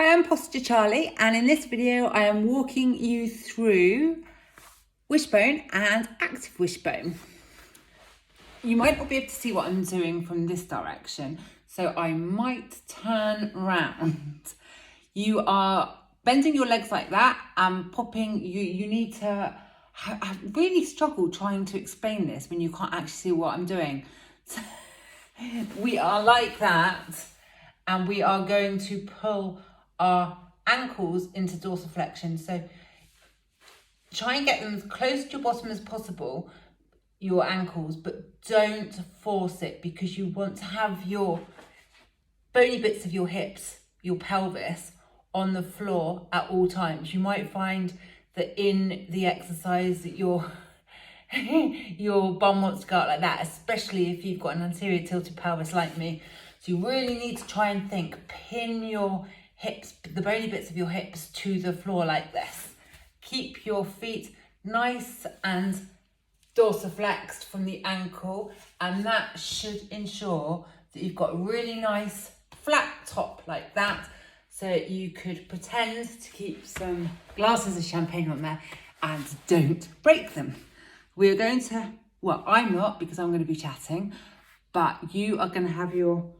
am Posture Charlie, and in this video I am walking you through Wishbone and active Wishbone. You might not be able to see what I'm doing from this direction, so I might turn round. You are bending your legs like that and popping. You need to. I really struggle trying to explain this when you can't actually see what I'm doing. So, we are like that, and we are going to pull our ankles into dorsiflexion. So try and get them as close to your bottom as possible, your ankles, but don't force it, because you want to have your bony bits of your hips, your pelvis, on the floor at all times. You might find that in the exercise that your bum wants to go out like that, especially if you've got an anterior tilted pelvis like me. So you really need to try and think, pin your hips, the bony bits of your hips to the floor like this. Keep your feet nice and dorsiflexed from the ankle, and that should ensure that you've got a really nice flat top like that. So you could pretend to keep some glasses of champagne on there and don't break them. We're going to, well, I'm not, because I'm going to be chatting, but you are going to have your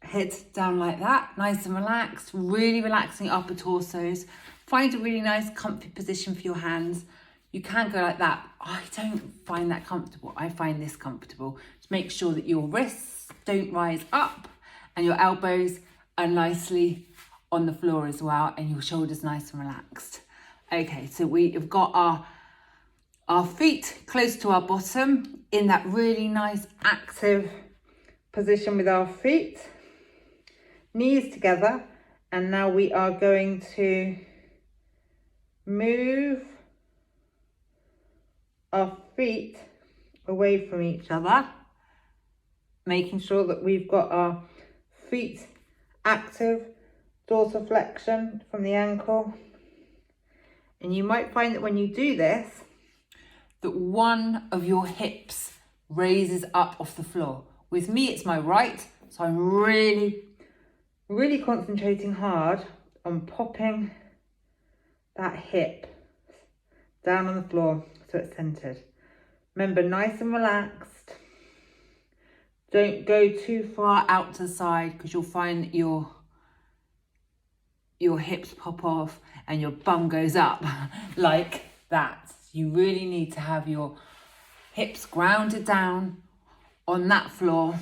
head down like that, nice and relaxed, really relaxing upper torsos. Find a really nice comfy position for your hands. You can go like that. I don't find that comfortable. I find this comfortable. Just make sure that your wrists don't rise up and your elbows are nicely on the floor as well, and your shoulders nice and relaxed. Okay, so we have got our feet close to our bottom in that really nice active position with our feet, knees together, and now we are going to move our feet away from each other, making sure that we've got our feet active, dorsiflexion from the ankle. And you might find that when you do this, that one of your hips raises up off the floor. With me, it's my right, so I'm really concentrating hard on popping that hip down on the floor so it's centered. Remember, nice and relaxed. Don't go too far out to the side, because you'll find that your hips pop off and your bum goes up like that. You really need to have your hips grounded down on that floor.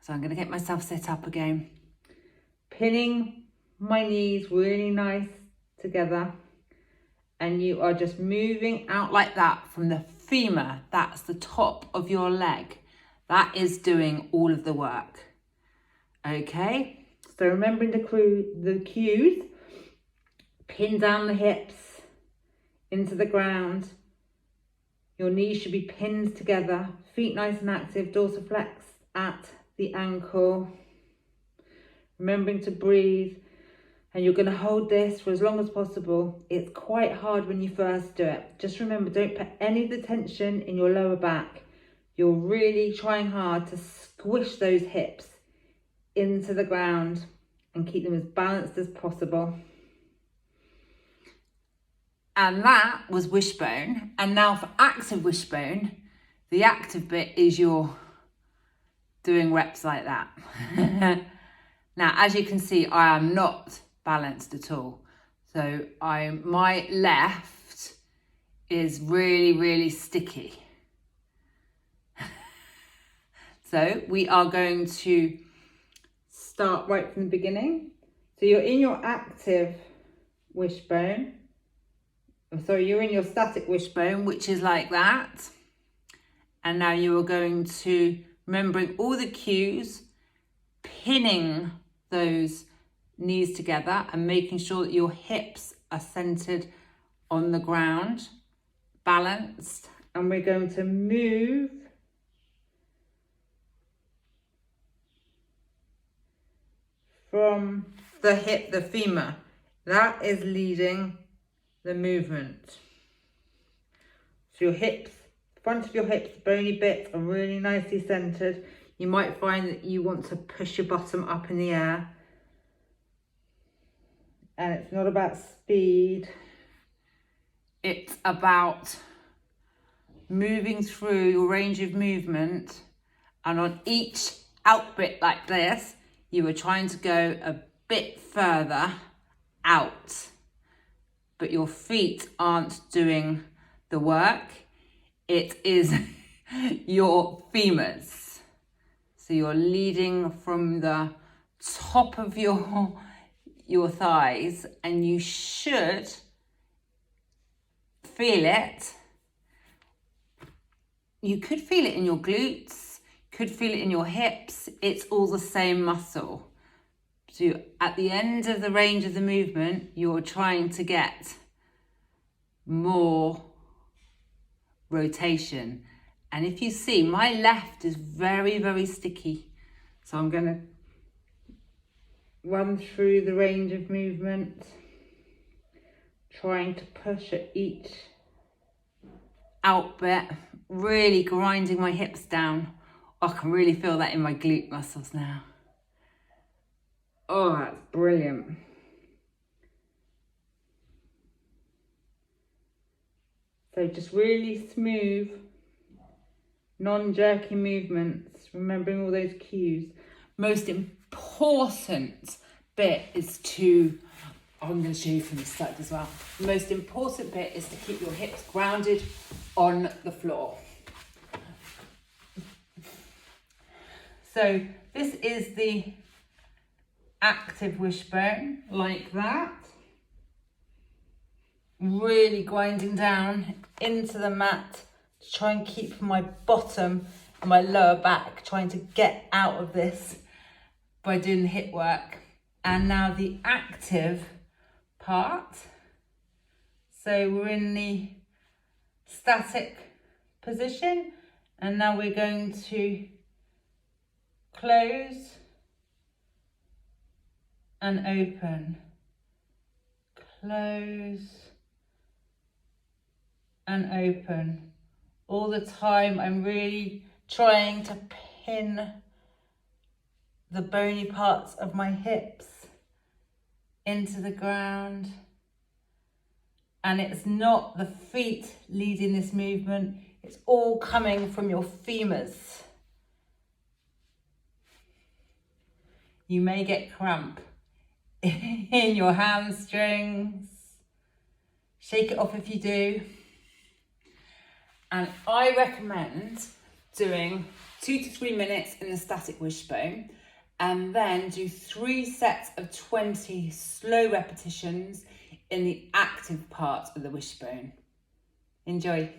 So I'm going to get myself set up again. Pinning my knees really nice together. And you are just moving out like that from the femur. That's the top of your leg. That is doing all of the work. Okay, so remembering the cues, pin down the hips into the ground. Your knees should be pinned together, feet nice and active, dorsiflex at the ankle. Remembering to breathe, and you're going to hold this for as long as possible. It's quite hard when you first do it. Just remember, don't put any of the tension in your lower back. You're really trying hard to squish those hips into the ground and keep them as balanced as possible. And that was Wishbone. And now for active Wishbone, the active bit is you're doing reps like that. Now, as you can see, I am not balanced at all. So my left is really sticky. So we are going to start right from the beginning. So you're in your active Wishbone. Sorry, you're in your static Wishbone, which is like that. And now you are going to, remembering all the cues, pinning those knees together and making sure that your hips are centered on the ground, balanced. And we're going to move from the hip, the femur. That is leading the movement. So your hips, front of your hips, bony bits are really nicely centered. You might find that you want to push your bottom up in the air. And it's not about speed. It's about moving through your range of movement. And on each out bit like this, you are trying to go a bit further out. But your feet aren't doing the work. It is your femurs. So you're leading from the top of your thighs, and you should feel it. You could feel it in your glutes, could feel it in your hips. It's all the same muscle. So at the end of the range of the movement, you're trying to get more rotation. And if you see, my left is very, very sticky. So I'm going to run through the range of movement, trying to push at each out bit, really grinding my hips down. I can really feel that in my glute muscles now. Oh, that's brilliant. So just really smooth, non-jerky movements, remembering all those cues. Most important bit is I'm going to show you from this side as well. The most important bit is to keep your hips grounded on the floor. So this is the active wishbone, like that. Really grinding down into the mat to try and keep my bottom and my lower back, trying to get out of this by doing the hip work. And now the active part. So we're in the static position, and now we're going to close and open, close and open. All the time I'm really trying to pin the bony parts of my hips into the ground. And it's not the feet leading this movement, it's all coming from your femurs. You may get cramp in your hamstrings. Shake it off if you do. And I recommend doing 2 to 3 minutes in the static wishbone, and then do 3 sets of 20 slow repetitions in the active part of the wishbone. Enjoy.